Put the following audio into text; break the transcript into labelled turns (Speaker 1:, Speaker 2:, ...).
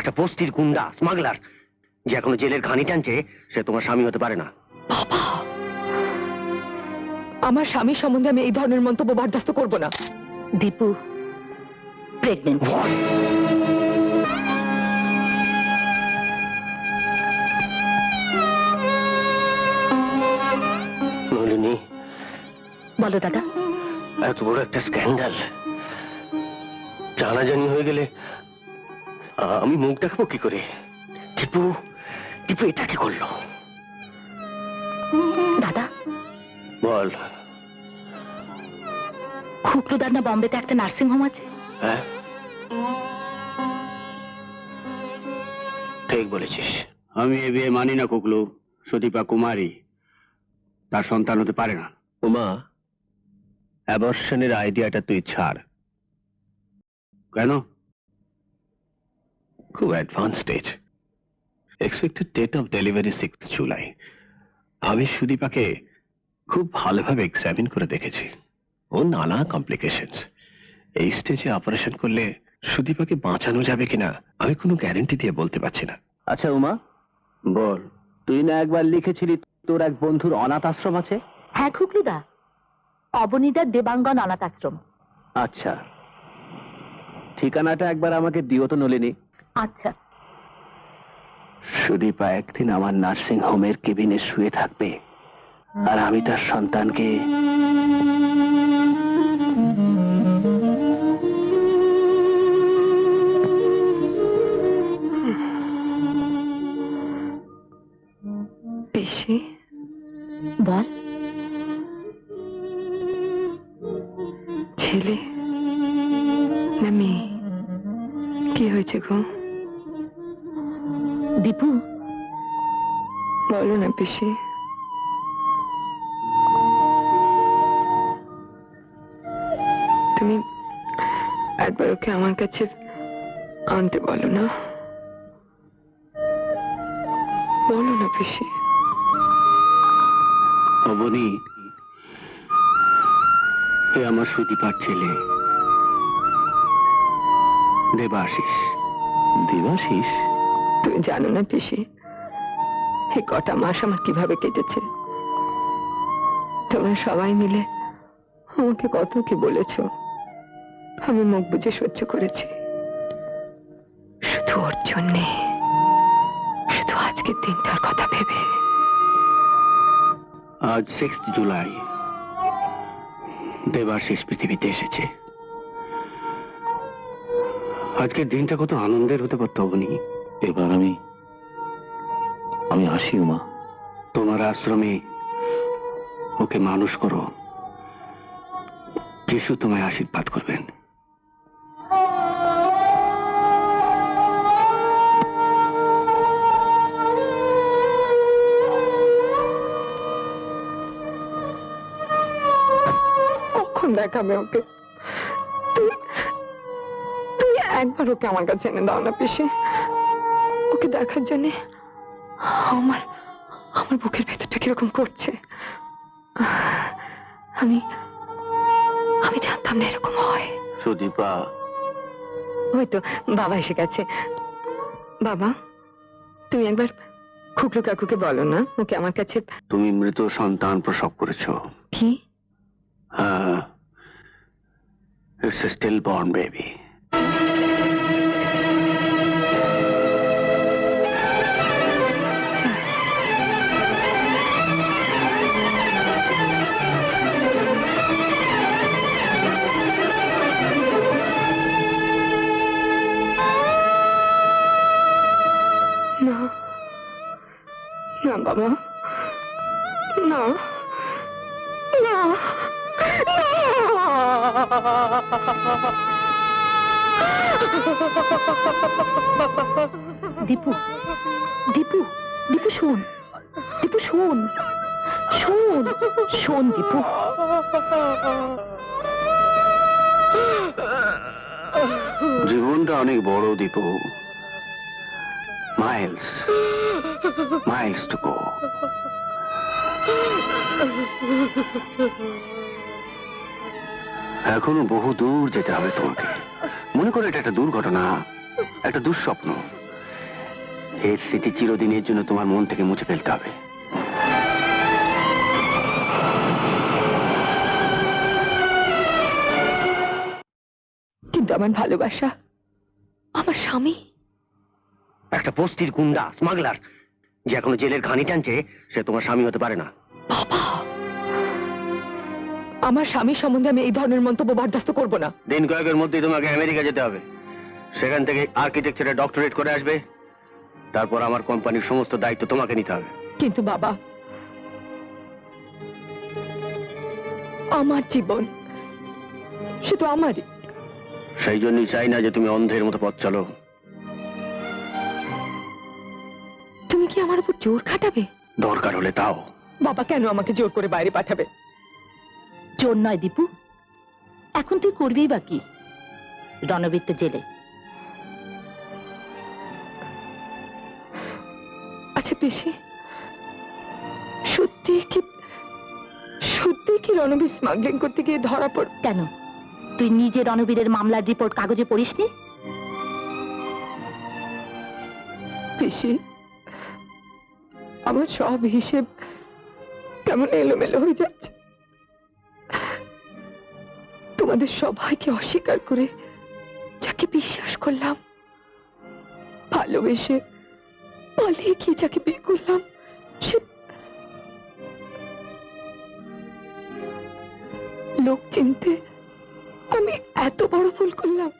Speaker 1: একটা বস্তির গুন্ডা স্মাগলার যে এখনো জেলের ঘানি টানছে, সে তোমার স্বামী হতে পারে না।
Speaker 2: বাবা, আমার স্বামী সম্বন্ধে আমি এই ধরনের মন্তব্য বরদাস্ত করব না।
Speaker 3: দীপু প্রেগনেন্ট।
Speaker 1: নলিনী,
Speaker 3: বলো দাদা।
Speaker 1: এত বড় একটা স্ক্যান্ডাল জানাজানি হয়ে গেলে আমি মুখ দেখাবো কি করে? টিপু, টিপু এটা কি করলো?
Speaker 3: দাদা,
Speaker 1: বল।
Speaker 3: খুকলুদার না বম্বেতে একটা নার্সিং হোম আছে?
Speaker 1: হ্যাঁ, ঠিক বলেছিস।
Speaker 4: আমি এ বিয়ে মানি না কুকলু। সুদীপা কুমারী, তার সন্তান হতে পারে না।
Speaker 1: উমা, অ্যাবর্শনের আইডিয়াটা তুই ছাড়।
Speaker 4: কেন?
Speaker 1: খুব advance stage. Expected date of delivery 6 July. আমি সুদীপাকে খুব ভালোভাবে এক্সামিন করে দেখেছি। ও নানা কমপ্লিকেশনস। এই স্টেজে অপারেশন করলে সুদীপাকে বাঁচানো যাবে কিনা আমি কোনো গ্যারান্টি দিয়ে বলতে পারছি না।
Speaker 5: আচ্ছা উমা,
Speaker 1: বল।
Speaker 5: তুই না একবার লিখেছিলি তোর এক বন্ধুর অনাথ আশ্রম আছে?
Speaker 3: হ্যাঁ খুকলুদা, অবনীদার দেবাঙ্গন অনাথ আশ্রম।
Speaker 5: আচ্ছা, ঠিকানাটা একবার আমাকে দিও তো নলিনী।
Speaker 3: আচ্ছা।
Speaker 5: সুদীপা একদিন আমার নার্সিং হোমের কেবিনে শুয়ে থাকবে, আর আমি তার সন্তানকে
Speaker 2: পিসি,
Speaker 3: বল।
Speaker 2: ছেলে না মেয়ে? কি হয়েছে গো?
Speaker 3: দীপু,
Speaker 2: বলো না পিসি। তুমি একবার ওকে আমার কাছে আনতে বলো না, বলো না পিসি।
Speaker 1: অবনী, এ আমার সুদীপার ছেলে দেবাশিস।
Speaker 5: দেবাশিস?
Speaker 2: তুমি জানো না পিসি, এই কটা মাস আমার কিভাবে কেটেছে। তোমরা সবাই মিলে আমাকে কত কি বলেছ, আমি মুখ বুজে সহ্য করেছি। শুধু ওর জন্যে, শুধু আজকের দিনটার কথা ভেবে।
Speaker 1: আজ 6 জুলাই দেবাশিস পৃথিবীতে এসেছে। আজকের দিনটা কত আনন্দের হতে পারত অবনী।
Speaker 5: এবার আমি আসি উমা।
Speaker 1: তোমার আশ্রমে ওকে মানুষ করো, যিশু তোমায় আশীর্বাদ করবেন।
Speaker 2: কখন দেখাবে ওকে? তুই একবার ওকে আমার কাছে এনে দাও না পিসি। ওকে দেখার জন্য আমার আমার বুকের ভেতরটা কিরকম করছে। আমি আমি জানতাম না এরকম হয়।
Speaker 1: সুদীপা,
Speaker 2: হয়তো বাবা এসে গেছে। বাবা, তুমি একবার খুকলু কাকুকে বলো না ওকে আমার কাছে।
Speaker 1: তুমি মৃত সন্তান প্রসব করেছ।
Speaker 2: কি?
Speaker 1: হ্যাঁ, it's a stillborn baby.
Speaker 2: না না বাবা, না না
Speaker 3: দীপু, দীপু, দীপু শোন, দীপু শোন, শোন, শোন দীপু।
Speaker 1: জীবনটা অনেক বড় Dipu. Miles Miles to go. এখনো বহু দূর যেতে হবে তোমাকে। মনে করো এটা একটা দুর্ঘটনা, একটা দুঃস্বপ্ন,
Speaker 4: এর স্মৃতি চিরদিনের জন্য তোমার মন থেকে মুছে ফেলতে হবে।
Speaker 2: কিন্তু আমার ভালোবাসা, আমার স্বামী,
Speaker 4: একটা বস্তির গুন্ডা স্মাগলার যে এখনো জেলের ঘানি টানছে, সে তোমার স্বামী হতে পারে না।
Speaker 2: বাবা, আমার স্বামী সম্বন্ধে আমি এই ধরনের মন্তব্য বরদাস্ত করব না।
Speaker 4: দিন কয়েকের মধ্যেই তোমাকে আমেরিকা যেতে হবে। সেখান থেকে আর্কিটেকচারে ডক্টরেট করে আসবে। তারপর আমার কোম্পানির সমস্ত দায়িত্ব তোমাকে নিতে হবে।
Speaker 2: কিন্তু বাবা, আমার জীবন সে তো আমারই।
Speaker 4: সেই জন্যই চাই না যে তুমি অন্ধের মতো পথ চলো।
Speaker 2: তুমি কি আমার উপর জোর খাটাবে?
Speaker 4: দরকার হলে তাও।
Speaker 2: বাবা, কেন আমাকে জোর করে বাইরে পাঠাবে?
Speaker 3: জোর নয় দীপু, এখন তুই করবিই বা কি? রণবীর তো জেলে।
Speaker 2: আচ্ছা পিসি, সত্যি কি রণবীর স্মাগলিং করতে গিয়ে ধরা পড়?
Speaker 3: কেন, তুই নিজে রণবীরের মামলার রিপোর্ট কাগজে পড়িসনি?
Speaker 2: পিসি, আমার সব হিসেব কেমন এলোমেলো হয়ে যাচ্ছে। তোমাদের সবাইকে অস্বীকার করে যাকে বিশ্বাস করলাম, ভালোবেসে পালিয়ে গিয়ে যাকে বিয়ে করলাম, সে লোক চিনতে আমি এত বড় ভুল করলাম।